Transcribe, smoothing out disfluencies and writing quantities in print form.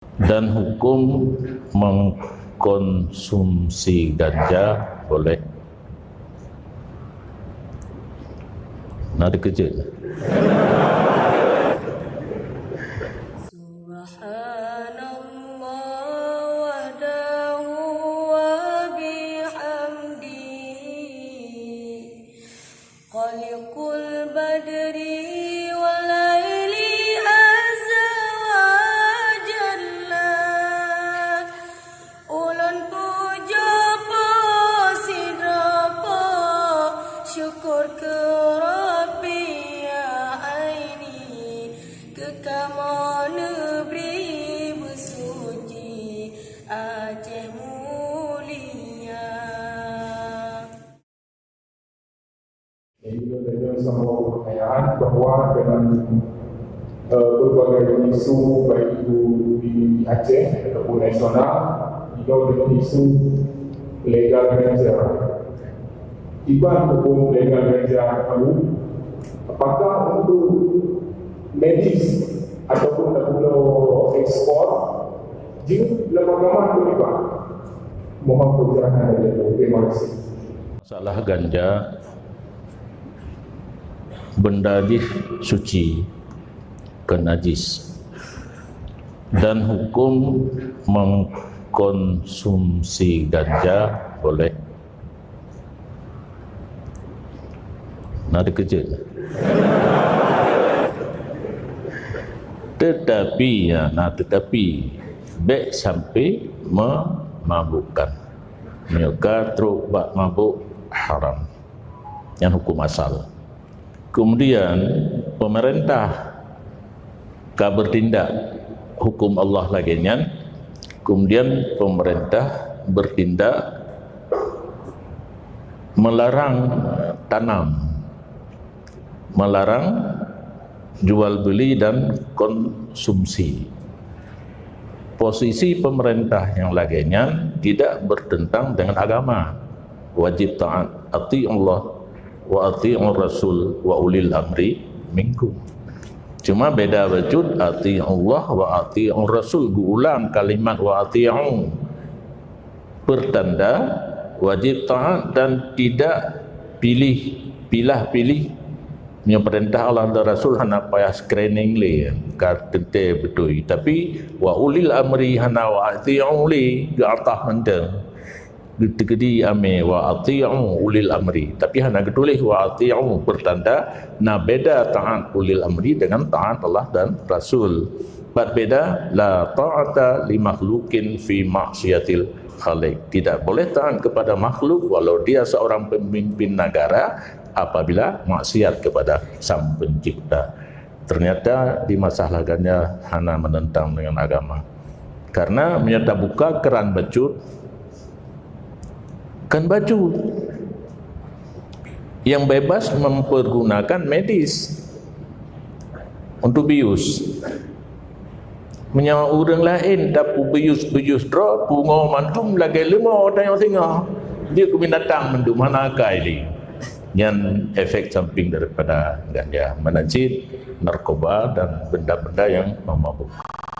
Dan hukum mengkonsumsi ganja boleh. Nak dikejut. Khaliqul badri wal laili azza wa jalla. Ulun puja pasidapa syukur ke Rabbi ya aini kekama negeri bersuci Aceh mulia. Dengan semua pertanyaan bahawa dengan berbagai isu baik itu di Aceh ataupun nasional, juga dengan isu legal ganja. Tiba hukum legal ganja baru, apakah untuk medis ataupun untuk ekspor, jika lembaga itu juga mohon perjalanan dari terima kasih. Masalah ganja, benda suci ke najis, dan hukum mengkonsumsi ganja boleh. Nak dikejut. Tetapi baik sampai memabukkan, mereka teruk bak mabuk haram yang hukum asal. Kemudian pemerintah bertindak hukum Allah lagi nyan. Kemudian pemerintah bertindak melarang tanam, melarang jual beli dan konsumsi. Posisi pemerintah yang lagi nyan tidak bertentang dengan agama. Wajib taat, ati Allah wa ati'ur rasul wa ulil amri minkum. Cuma beda wujud ati Allah wa ati'ur rasul. Ulang kalimat wa ati'u, pertanda wajib taat dan tidak pilih punya perintah Allah dan Rasul hana payah screening le kata betul. Tapi wa ulil amri hana wa ati'u li ke atas mendeng digedi ame wa ati'u ulil amri, tapi hana ketulis wa ati'u, bertanda na beda taat ulil amri dengan taat Allah dan Rasul. Beda la ta'ata li makhlukin fi maksiatil khaliq. Tidak boleh taat kepada makhluk walau dia seorang pemimpin negara apabila maksiat kepada Sang Pencipta. Ternyata di masalah ganja hana menentang dengan agama. Karena menyata buka keran bacut kan baju yang bebas mempergunakan medis untuk bius. Menyawa orang lain dapat bius drop pungo mandum lagi lima orang yang singa. Dia binatang mendum mana kali. Yang efek samping daripada ganja, menajis, narkoba dan benda-benda yang memabukkan.